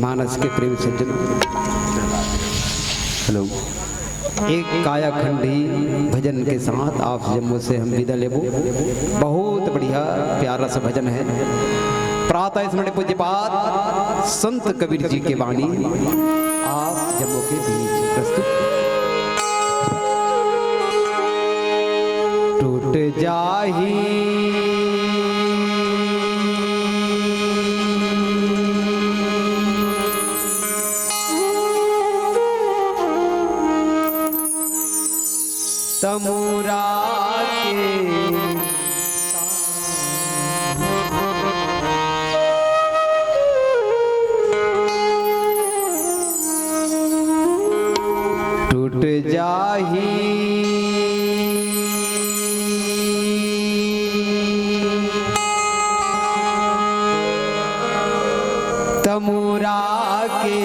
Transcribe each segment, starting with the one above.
मानस के प्रेम सज्जन, हेलो, एक कायाखंडी भजन के साथ आप जम्मू से हम विदा लेबो। बहुत बढ़िया प्यारा सा भजन है। प्रातः स्मरण पूज्यपाद संत कबीर जी के वाणी आप जम्मू के बीच प्रस्तुत। टूट जाही तमुरा के टूट जाही तमुरा के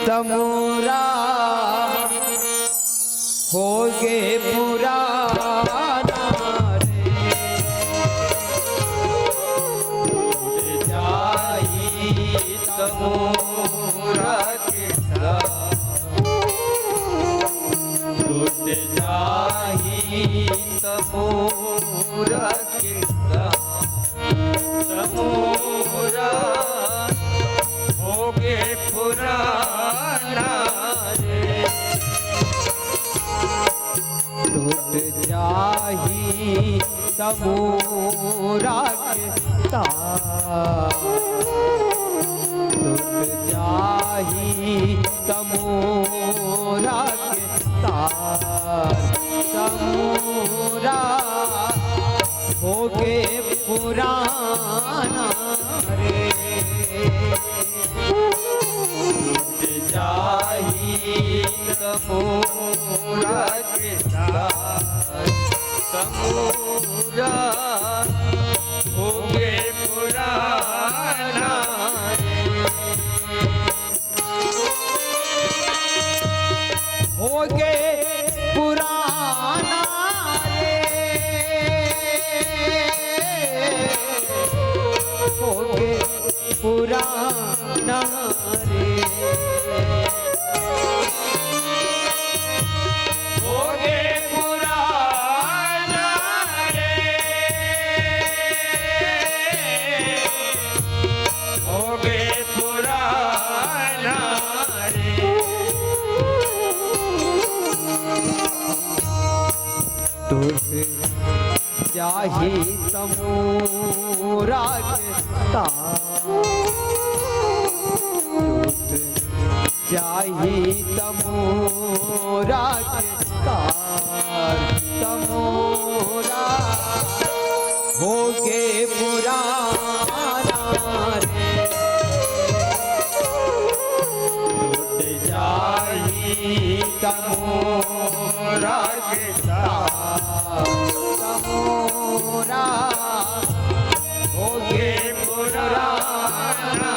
तमुरा होगे पुराना रे जाई तमुरा किस्सा टूट जाई तमुरा किस्सा तमुरा होगे पुराना रे टूट जाही तमोरा के तार टूट जाही तमोरा के तार तमोरा होगे पुराना रे जाही तमोरा के साथ तमोरा होगे पुराना होगे पुराना होगे पुराना रे होगे पुराना रे होगे पुराना रे टूट जाही तमोरा के तार टूट जाही तमोरा के तार तमोरा होगे पुराना रे टूट जाई तमोरा के तमोरा होगे पुराना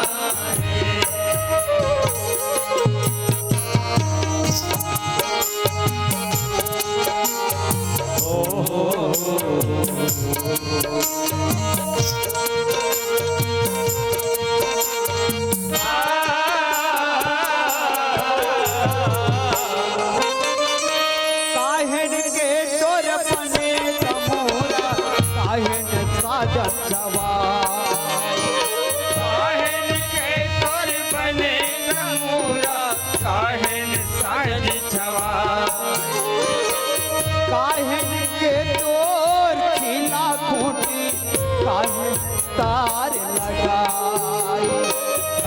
काहेन के तोर बने तमोरा काहेन साजन सवाई काहेन के तोर बने तमोरा काहेन साज छवा काहेन के तोर खिला खूटी काहेन तार लगाई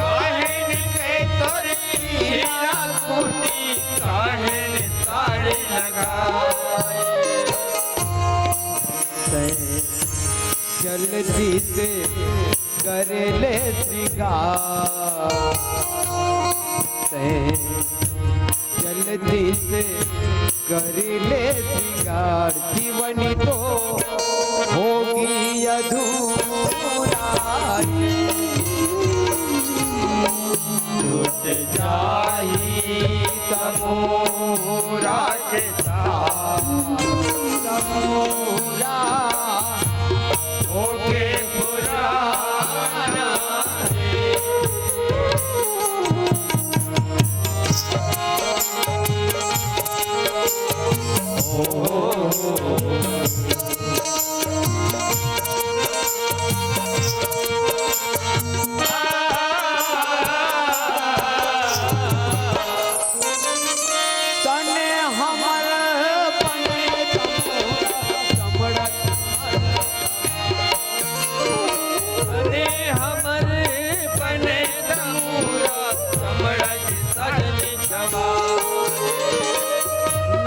काहेन के तोर खिला खूटी काहेन तार लगाई जल्दी से कर ले श्रृंगार जल्दी से कर ले श्रृंगार जीवनी तो होगी अधूरा टूट जाई तमोरा के तमोरा होगे पुराना तने हमर बने तमोरा अरे हमर बने तमोरा समरज सजन छवा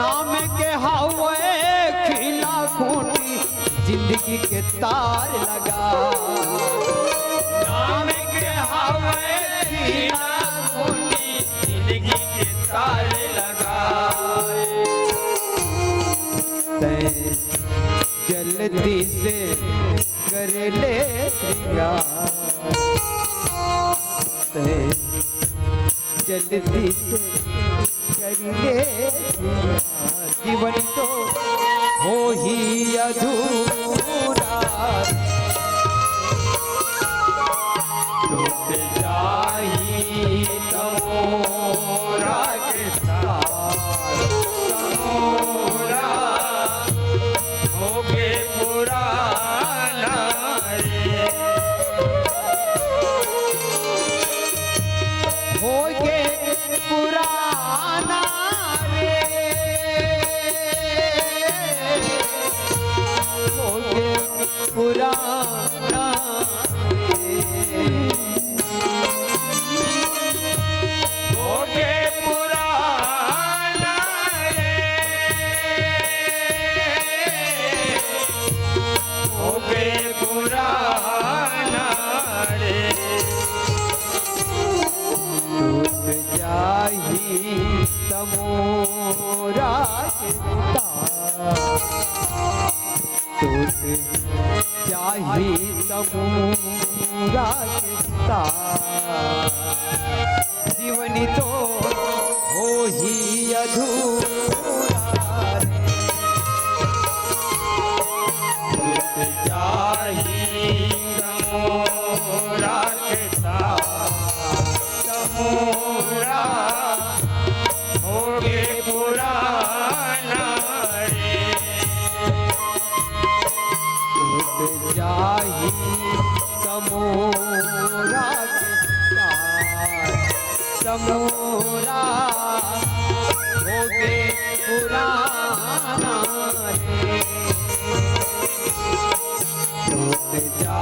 नाम के हवे खिला खूटी जिंदगी के तार लगा नाम के हवे खिला खूटी जिंदगी के तार लगाए जल्दी से कर ले श्रृंगार जल्दी से कर ले श्रृंगार जीवन तो हो ही अधूरा टूट जाई तमोरा के तमोरा होगे पुराना रे होगे पुराना रे होगे पुराना होगे पुराना रे होगे पुराना रे टूट जाही तमोरा के तार टूट जाही तमोरा के तार जीवनी तो हो ही अधूरा रे टूट जाही तमोरा के तमोरा होगे पुराना रे टूट जाही तमोरा के तार तमोरा होगे पुराना रे टूट जा